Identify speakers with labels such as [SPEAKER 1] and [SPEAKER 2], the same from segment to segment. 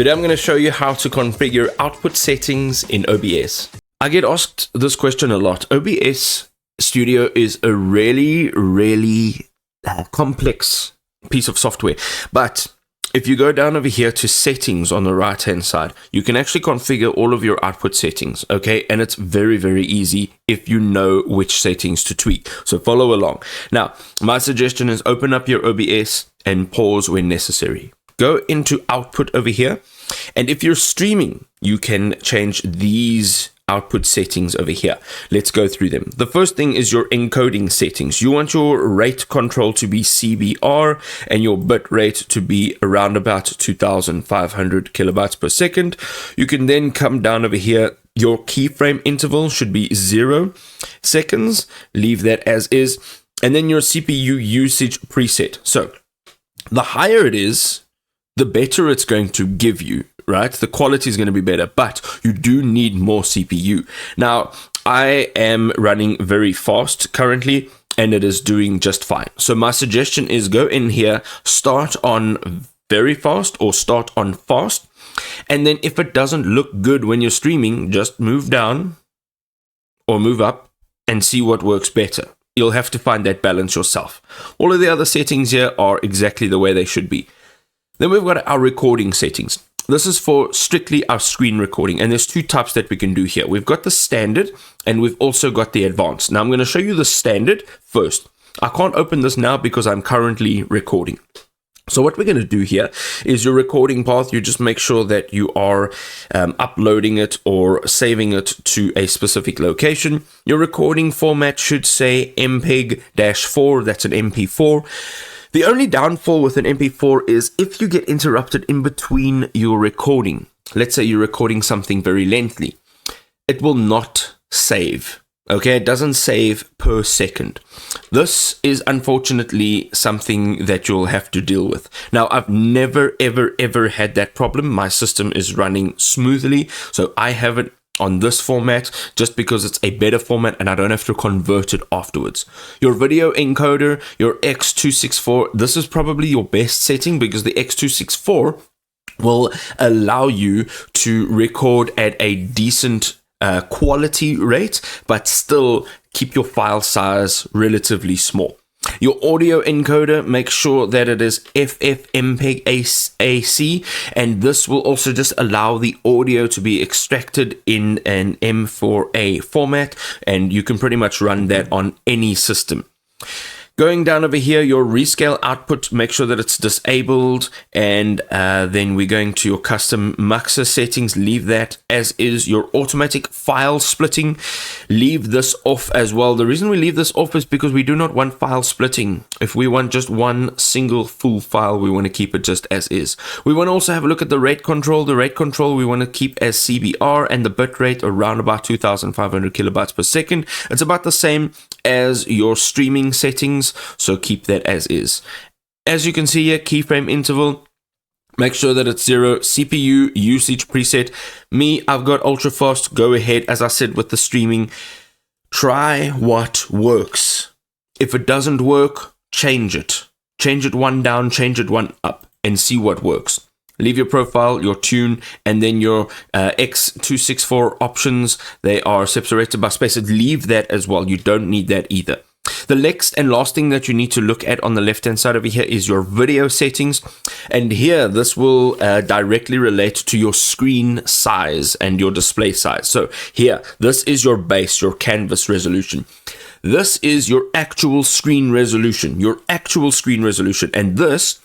[SPEAKER 1] Today I'm going to show you how to configure output settings in OBS. I get asked this question a lot. OBS Studio is a really complex piece of software, but if you go down over here to settings on the right hand side, you can actually configure all of your output settings, okay? And it's very easy if you know which settings to tweak. So follow along. Now, my suggestion is open up your OBS and pause when necessary. Go into output over here, and if you're streaming, you can change these output settings over here. Let's go through them. The first thing is your encoding settings. You want your rate control to be CBR and your bit rate to be around about 2,500 kilobytes per second. You can then come down over here. Your keyframe interval should be 0 seconds. Leave that as is. And then your CPU usage preset. So the higher it is, the better it's going to give you, right? The quality is going to be better, but you do need more CPU. Now, I am running very fast currently, and it is doing just fine. So my suggestion is go in here, start on very fast or start on fast. And then if it doesn't look good when you're streaming, just move down or move up and see what works better. You'll have to find that balance yourself. All of the other settings here are exactly the way they should be. Then we've got our recording settings. This is for strictly our screen recording, and there's two types that we can do here. We've got the standard, and we've also got the advanced. Now I'm going to show you the standard first. I can't open this now because I'm currently recording. So what we're going to do here is your recording path. You just make sure that you are uploading it or saving it to a specific location. Your recording format should say MPEG-4. That's an MP4. The only downfall with an MP4 is if you get interrupted in between your recording. Let's say you're recording something very lengthy. It will not save. Okay, it doesn't save per second. This is unfortunately something that you'll have to deal with. Now, I've never ever had that problem. My system is running smoothly, so I have it on this format just because it's a better format and I don't have to convert it afterwards. Your video encoder, your X264, this is probably your best setting because the X264 will allow you to record at a decent quality rate, but still keep your file size relatively small. Your audio encoder, make sure that it is FFmpeg AC, and this will also just allow the audio to be extracted in an M4A format, and you can pretty much run that on any system. Going down over here, your rescale output, make sure that it's disabled, and then we're going to your custom muxer settings, leave that as is. Your automatic file splitting, leave this off as well. The reason we leave this off is because we do not want file splitting. If we want just one single full file, we want to keep it just as is. We want to also have a look at the rate control. The rate control we want to keep as CBR, and the bit rate around about 2,500 kilobytes per second. It's about the same as your streaming settings, so keep that as is. As you can see here, keyframe interval, make sure that it's 0. CPU usage preset, me, I've got ultra fast. Go ahead, as I said with the streaming, try what works. If it doesn't work, change it one down, change it one up, and see what works. Leave your profile, your tune, and then your X264 options. They are separated by spaces. Leave that as well. You don't need that either. The next and last thing that you need to look at on the left hand side over here is your video settings, and here this will directly relate to your screen size and your display size. So here, this is your base, your canvas resolution. This is your actual screen resolution, and this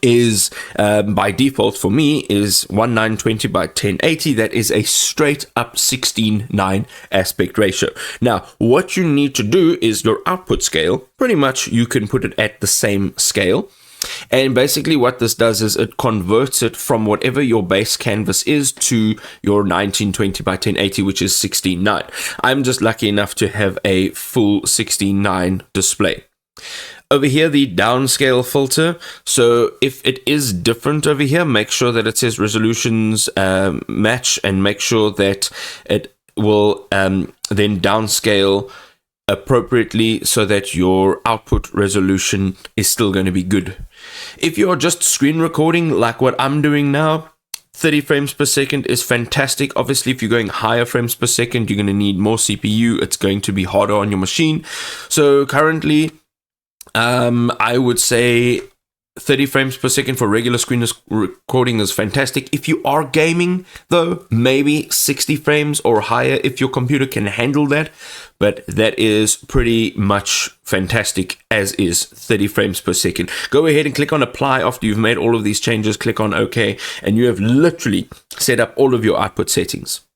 [SPEAKER 1] is by default for me is 1920 by 1080. That is a straight up 16:9 aspect ratio. Now what you need to do is your output scale, pretty much you can put it at the same scale, and basically what this does is it converts it from whatever your base canvas is to your 1920 by 1080, which is 16:9. I'm just lucky enough to have a full 16:9 display. Over here, the downscale filter. So if it is different over here, make sure that it says resolutions match, and make sure that it will then downscale appropriately so that your output resolution is still going to be good. If you're just screen recording like what I'm doing now, 30 frames per second is fantastic. Obviously, if you're going higher frames per second, you're going to need more CPU. It's going to be harder on your machine. So currently, I would say 30 frames per second for regular screen recording is fantastic. If you are gaming, though, maybe 60 frames or higher if your computer can handle that. But that is pretty much fantastic, as is 30 frames per second. Go ahead and click on apply after you've made all of these changes. Click on OK, and you have literally set up all of your output settings.